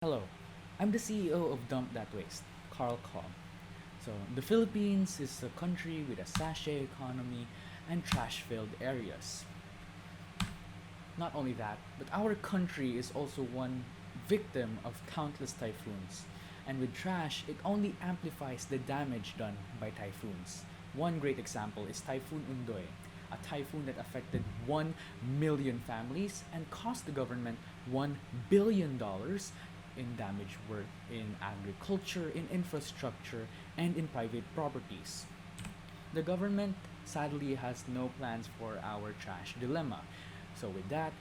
Hello, I'm the CEO of Dump.Waste, Carl Cobb. So, the Philippines is a country with a sachet economy and trash filled areas. Not only that, but our country is also one victim of countless typhoons. And with trash, it only amplifies the damage done by typhoons. One great example is Typhoon Undoy, a typhoon that affected 1 million families and cost the government $1 billion in damage work in agriculture, in infrastructure, and in private properties. The government sadly has no plans for our trash dilemma. So, with that,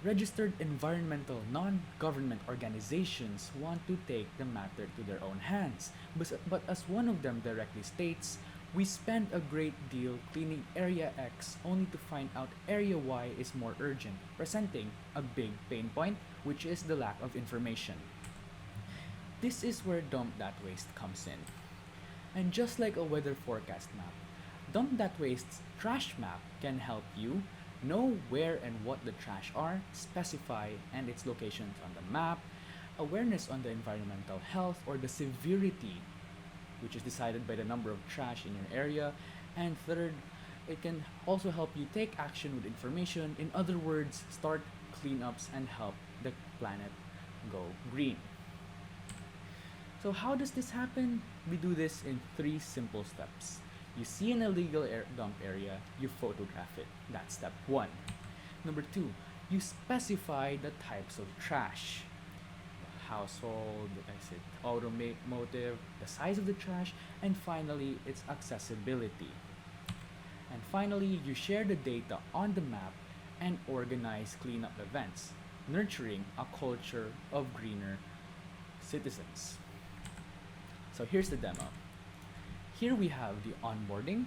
registered environmental non government organizations want to take the matter to their own hands. But as one of them directly states, we spend a great deal cleaning Area X only to find out Area Y is more urgent, presenting a big pain point, which is the lack of information. This is where Dump.Waste comes in. And just like a weather forecast map, Dump.Waste's trash map can help you know where and what the trash are, specify and its locations on the map, awareness on the environmental health or the severity, which is decided by the number of trash in your area, and third, it can also help you take action with information. In other words, start cleanups and help the planet go green. So how does this happen? We do this in three simple steps. You see an illegal dump area, you photograph it. That's step one. Number two, you specify the types of trash. Household, is it automotive, the size of the trash, and finally, its accessibility. And finally, you share the data on the map and organize cleanup events, nurturing a culture of greener citizens. So here's the demo. Here we have the onboarding,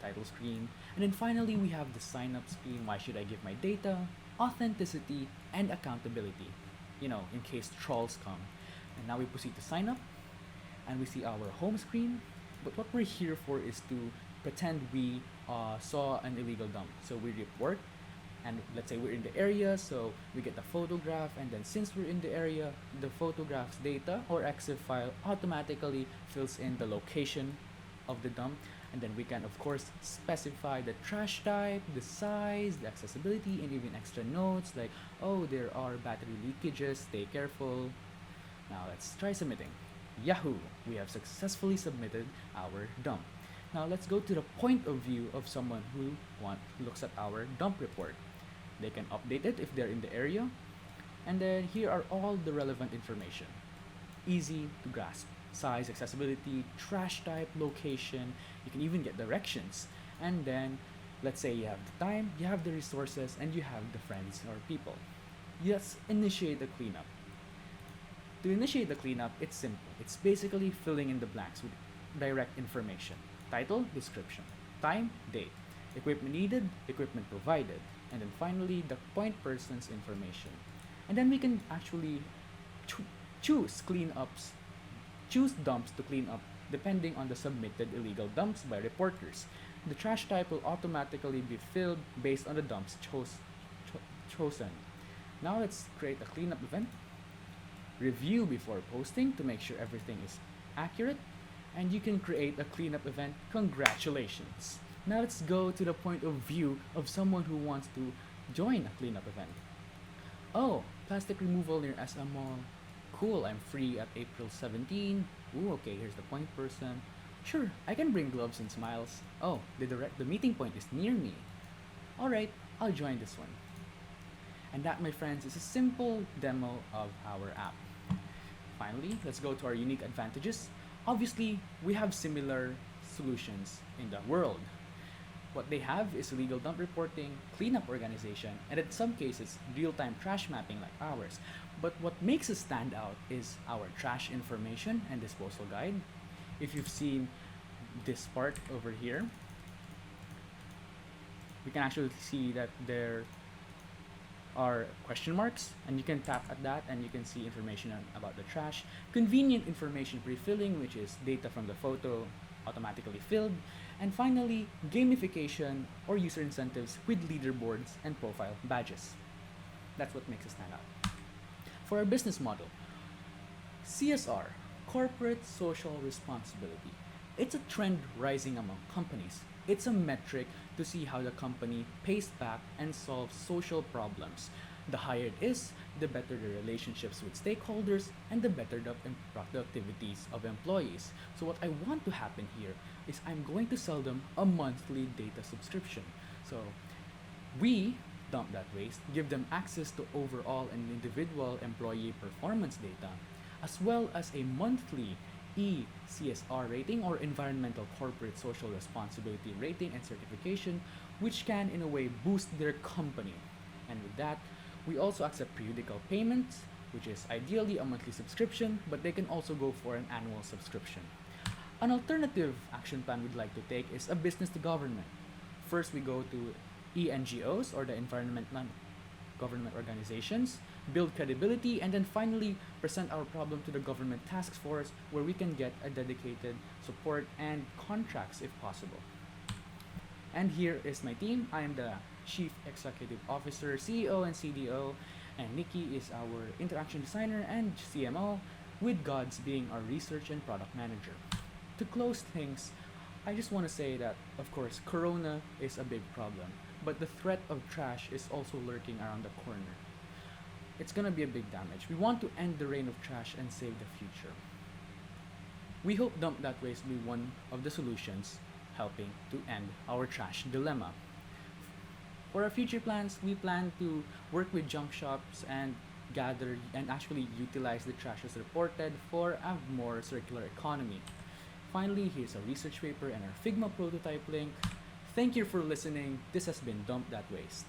title screen, and then finally we have the sign up screen. Why should I give my data? Authenticity and accountability, in case trolls come. And now we proceed to sign up, and we see our home screen. But what we're here for is to pretend we saw an illegal dump. So we report, and let's say we're in the area, so we get the photograph, and then since we're in the area, the photograph's data or EXIF file automatically fills in the location of the dump, and then we can of course specify the trash type, the size, the accessibility, and even extra notes like, oh, there are battery leakages, stay careful. Now let's try submitting. Yahoo! We have successfully submitted our dump. Now let's go to the point of view of someone who looks at our dump report. They can update it if they're in the area. And then here are all the relevant information. Easy to grasp. Size, accessibility, trash type, location. You can even get directions. And then, let's say you have the time, you have the resources, and you have the friends or people. Let's initiate the cleanup. To initiate the cleanup, it's simple. It's basically filling in the blanks with direct information. Title, description. Time, date. Equipment needed, equipment provided. And then finally, the point person's information. And then we can actually choose dumps to clean up depending on the submitted illegal dumps by reporters. The trash type will automatically be filled based on the dumps chosen. Now let's create a cleanup event. Review before posting to make sure everything is accurate. And you can create a cleanup event. Congratulations! Now let's go to the point of view of someone who wants to join a cleanup event. Oh, plastic removal near SM Mall. Cool, I'm free at April 17. Ooh, okay, here's the point person. Sure, I can bring gloves and smiles. Oh, the meeting point is near me. Alright, I'll join this one. And that, my friends, is a simple demo of our app. Finally, let's go to our unique advantages. Obviously, we have similar solutions in the world. What they have is illegal dump reporting, cleanup organization, and in some cases, real-time trash mapping like ours. But what makes us stand out is our trash information and disposal guide. If you've seen this part over here, we can actually see that there are question marks, and you can tap at that and you can see information about the trash. Convenient information pre-filling, which is data from the photo automatically filled. And finally, gamification or user incentives with leaderboards and profile badges. That's what makes us stand out. For our business model, CSR, corporate social responsibility. It's a trend rising among companies. It's a metric to see how the company pays back and solves social problems. The higher it is, the better the relationships with stakeholders and the better the productivities of employees. So what I want to happen here is I'm going to sell them a monthly data subscription. So we, Dump.Waste, give them access to overall and individual employee performance data, as well as a monthly ECSR rating or Environmental Corporate Social Responsibility rating and certification, which can, in a way, boost their company. And with that, we also accept periodical payments, which is ideally a monthly subscription, but they can also go for an annual subscription. An alternative action plan we'd like to take is a business to government. First, we go to ENGOs or the environment non-government organizations, build credibility, and then finally present our problem to the government task force where we can get a dedicated support and contracts if possible. And here is my team. I am the Chief Executive Officer, CEO, and CDO, and Nikki is our Interaction Designer and CMO, with Gods being our Research and Product Manager. To close things, I just want to say that, of course, Corona is a big problem, but the threat of trash is also lurking around the corner. It's gonna be a big damage. We want to end the reign of trash and save the future. We hope Dump.Waste will be one of the solutions helping to end our trash dilemma. For our future plans, we plan to work with junk shops and gather and actually utilize the trash as reported for a more circular economy. Finally, here's a research paper and our Figma prototype link. Thank you for listening. This has been Dump.Waste.